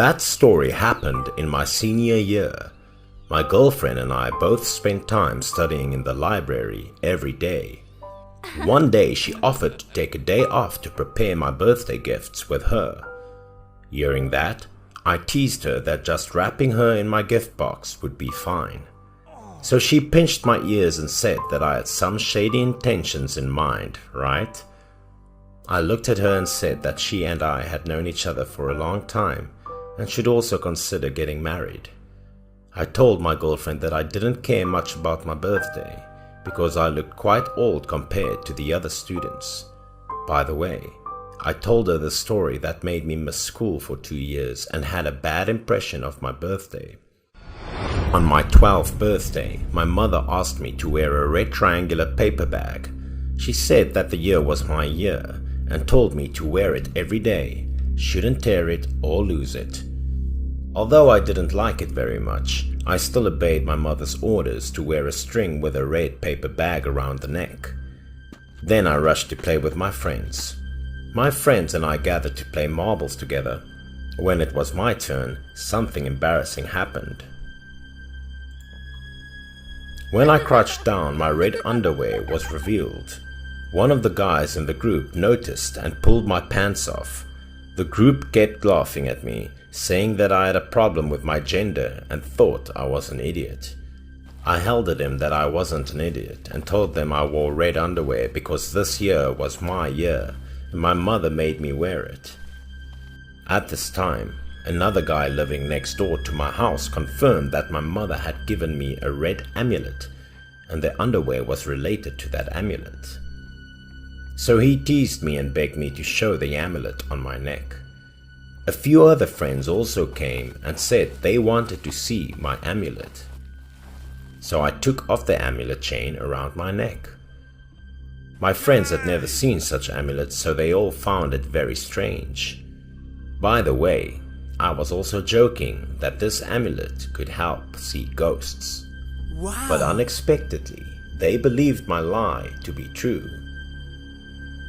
That story happened in my senior year. My girlfriend and I both spent time studying in the library every day. One day she offered to take a day off to prepare my birthday gifts with her. Hearing that, I teased her that just wrapping her in my gift box would be fine. So she pinched my ears and said that I had some shady intentions in mind, right? I looked at her and said that she and I had known each other for a long time and should also consider getting married. I told my girlfriend that I didn't care much about my birthday because I looked quite old compared to the other students. By the way, I told her the story that made me miss school for 2 years and had a bad impression of my birthday. On my 12th birthday, my mother asked me to wear a red triangular paper bag. She said that the year was my year and told me to wear it every day, shouldn't tear it or lose it. Although I didn't like it very much, I still obeyed my mother's orders to wear a string with a red paper bag around the neck. Then I rushed to play with my friends. My friends and I gathered to play marbles together. When it was my turn, something embarrassing happened. When I crouched down, my red underwear was revealed. One of the guys in the group noticed and pulled my pants off. The group kept laughing at me, saying that I had a problem with my gender and thought I was an idiot. I held at him that I wasn't an idiot and told them I wore red underwear because this year was my year and my mother made me wear it. At this time, another guy living next door to my house confirmed that my mother had given me a red amulet and the underwear was related to that amulet. So he teased me and begged me to show the amulet on my neck. A few other friends also came and said they wanted to see my amulet. So I took off the amulet chain around my neck. My friends had never seen such amulets, so they all found it very strange. By the way, I was also joking that this amulet could help see ghosts. Wow. But unexpectedly, they believed my lie to be true.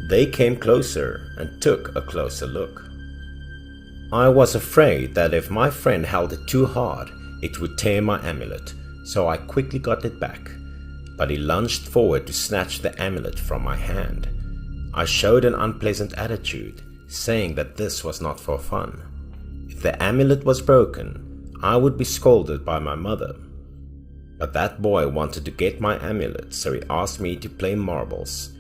They came closer and took a closer look. I was afraid that if my friend held it too hard, it would tear my amulet, so I quickly got it back. But he lunged forward to snatch the amulet from my hand. I showed an unpleasant attitude, saying that this was not for fun. If the amulet was broken, I would be scolded by my mother. But that boy wanted to get my amulet, so he asked me to play marbles.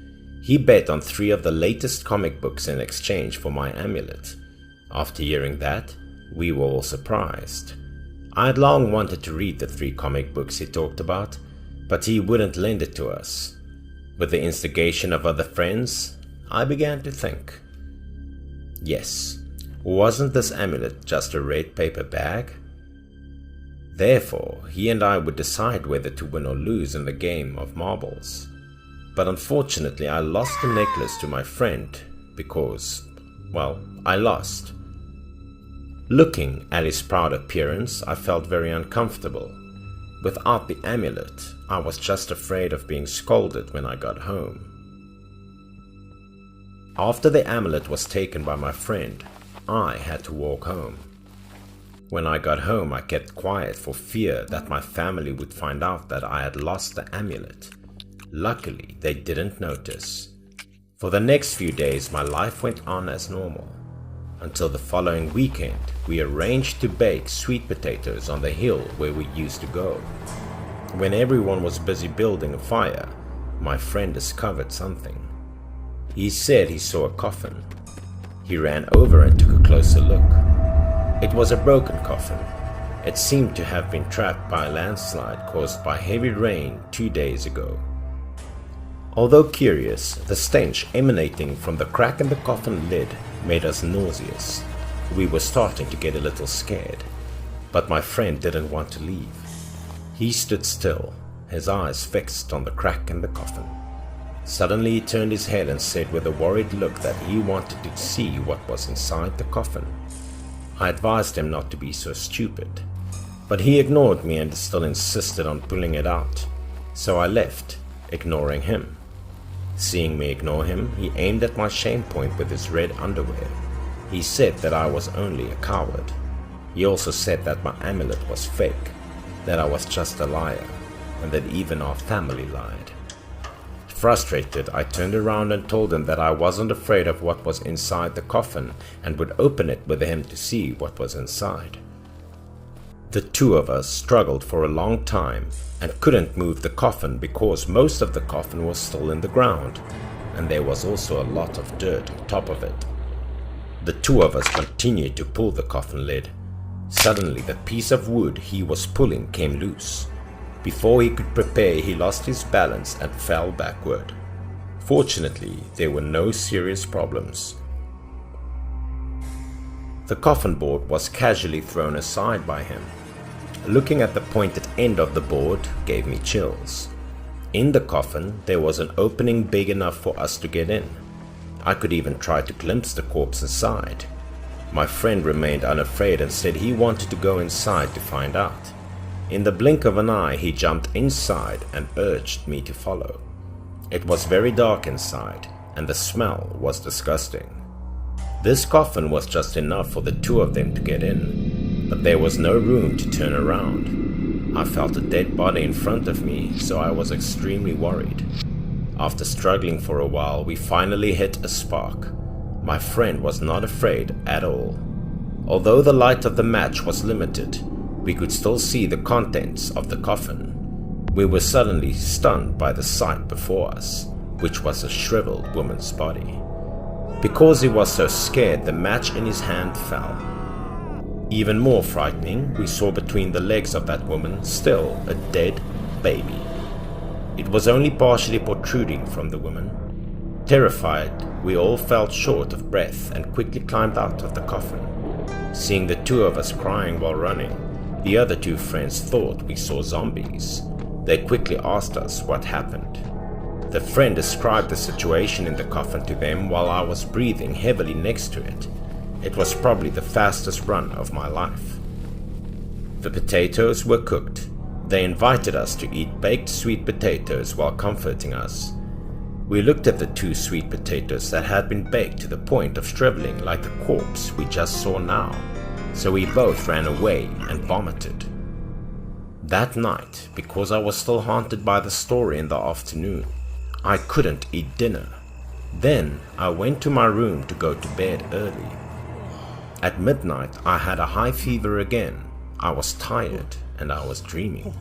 He bet on 3 of the latest comic books in exchange for my amulet. After hearing that, we were all surprised. I had long wanted to read the 3 comic books he talked about, but he wouldn't lend it to us. With the instigation of other friends, I began to think. Yes, wasn't this amulet just a red paper bag? Therefore, he and I would decide whether to win or lose in the game of marbles. But unfortunately, I lost the necklace to my friend because, well, I lost. Looking at his proud appearance, I felt very uncomfortable. Without the amulet, I was just afraid of being scolded when I got home. After the amulet was taken by my friend, I had to walk home. When I got home, I kept quiet for fear that my family would find out that I had lost the amulet. Luckily, they didn't notice. For the next few days, my life went on as normal. Until the following weekend, we arranged to bake sweet potatoes on the hill where we used to go. When everyone was busy building a fire, my friend discovered something. He said he saw a coffin. He ran over and took a closer look. It was a broken coffin. It seemed to have been trapped by a landslide caused by heavy rain 2 days ago. Although curious, the stench emanating from the crack in the coffin lid made us nauseous. We were starting to get a little scared, but my friend didn't want to leave. He stood still, his eyes fixed on the crack in the coffin. Suddenly he turned his head and said with a worried look that he wanted to see what was inside the coffin. I advised him not to be so stupid, but he ignored me and still insisted on pulling it out, so I left, ignoring him. Seeing me ignore him, he aimed at my shame point with his red underwear. He said that I was only a coward. He also said that my amulet was fake, that I was just a liar, and that even our family lied. Frustrated, I turned around and told him that I wasn't afraid of what was inside the coffin and would open it with him to see what was inside. The two of us struggled for a long time and couldn't move the coffin because most of the coffin was still in the ground, and there was also a lot of dirt on top of it. The two of us continued to pull the coffin lid. Suddenly, the piece of wood he was pulling came loose. Before he could prepare, he lost his balance and fell backward. Fortunately, there were no serious problems. The coffin board was casually thrown aside by him. Looking at the pointed end of the board gave me chills. In the coffin, there was an opening big enough for us to get in. I could even try to glimpse the corpse inside. My friend remained unafraid and said he wanted to go inside to find out. In the blink of an eye, he jumped inside and urged me to follow. It was very dark inside, and the smell was disgusting. This coffin was just enough for the two of them to get in, but there was no room to turn around. I felt a dead body in front of me, so I was extremely worried. After struggling for a while, we finally hit a spark. My friend was not afraid at all. Although the light of the match was limited, we could still see the contents of the coffin. We were suddenly stunned by the sight before us, which was a shriveled woman's body. Because he was so scared, the match in his hand fell. Even more frightening, we saw between the legs of that woman still a dead baby. It was only partially protruding from the woman. Terrified, we all felt short of breath and quickly climbed out of the coffin. Seeing the two of us crying while running, the other two friends thought we saw zombies. They quickly asked us what happened. The friend described the situation in the coffin to them while I was breathing heavily next to it. It was probably the fastest run of my life. The potatoes were cooked. They invited us to eat baked sweet potatoes while comforting us. We looked at the two sweet potatoes that had been baked to the point of shriveling like the corpse we just saw now, so we both ran away and vomited. That night, because I was still haunted by the story in the afternoon, I couldn't eat dinner. Then I went to my room to go to bed early. At midnight, I had a high fever again. I was tired and I was dreaming.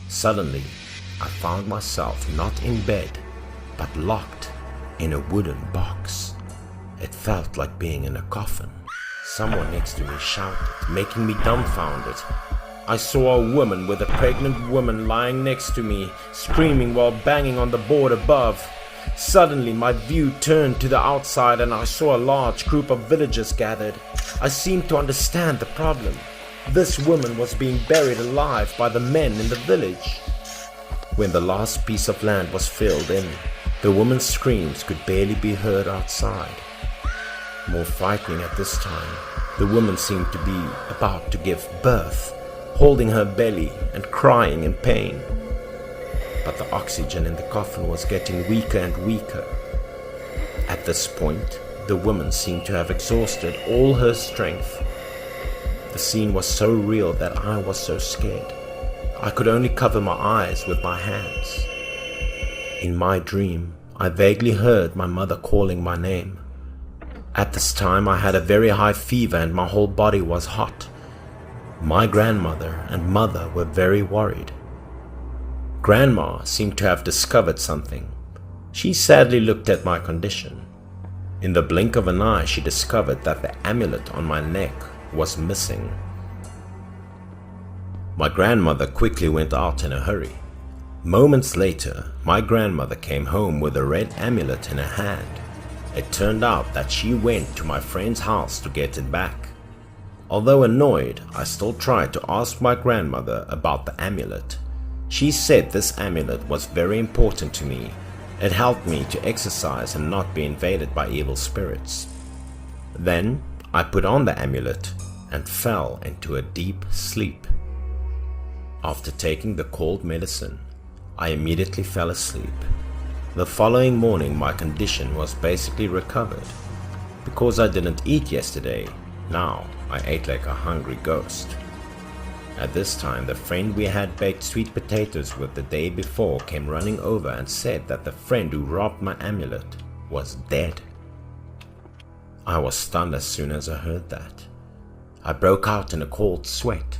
Suddenly, I found myself not in bed, but locked in a wooden box. It felt like being in a coffin. Someone next to me shouted, making me dumbfounded. I saw a woman with a pregnant woman lying next to me, screaming while banging on the board above. Suddenly, my view turned to the outside and I saw a large group of villagers gathered. I seemed to understand the problem. This woman was being buried alive by the men in the village. When the last piece of land was filled in, the woman's screams could barely be heard outside. More frightening at this time, the woman seemed to be about to give birth, holding her belly and crying in pain. But the oxygen in the coffin was getting weaker and weaker. At this point, the woman seemed to have exhausted all her strength. The scene was so real that I was so scared. I could only cover my eyes with my hands. In my dream, I vaguely heard my mother calling my name. At this time, I had a very high fever and my whole body was hot. My grandmother and mother were very worried. Grandma seemed to have discovered something. She sadly looked at my condition. In the blink of an eye, she discovered that the amulet on my neck was missing. My grandmother quickly went out in a hurry. Moments later, my grandmother came home with a red amulet in her hand. It turned out that she went to my friend's house to get it back. Although annoyed, I still tried to ask my grandmother about the amulet. She said this amulet was very important to me. It helped me to exercise and not be invaded by evil spirits. Then I put on the amulet and fell into a deep sleep. After taking the cold medicine, I immediately fell asleep. The following morning, my condition was basically recovered. Because I didn't eat yesterday, now I ate like a hungry ghost. At this time, the friend we had baked sweet potatoes with the day before came running over and said that the friend who robbed my amulet was dead. I was stunned as soon as I heard that. I broke out in a cold sweat.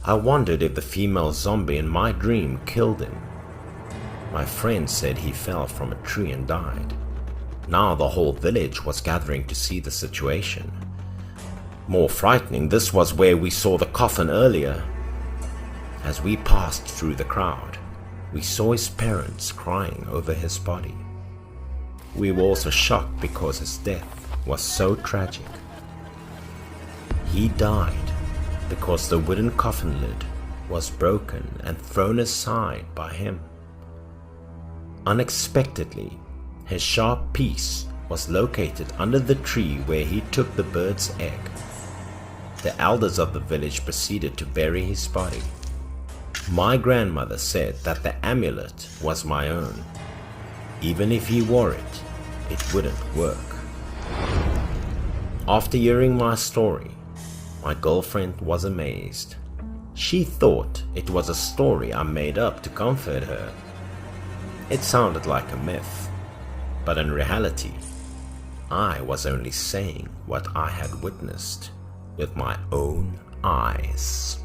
I wondered if the female zombie in my dream killed him. My friend said he fell from a tree and died. Now the whole village was gathering to see the situation. More frightening, this was where we saw the coffin earlier. As we passed through the crowd, we saw his parents crying over his body. We were also shocked because his death was so tragic. He died because the wooden coffin lid was broken and thrown aside by him. Unexpectedly, his sharp piece was located under the tree where he took the bird's egg. The elders of the village proceeded to bury his body. My grandmother said that the amulet was my own. Even if he wore it, it wouldn't work. After hearing my story, my girlfriend was amazed. She thought it was a story I made up to comfort her. It sounded like a myth, but in reality, I was only saying what I had witnessed with my own eyes.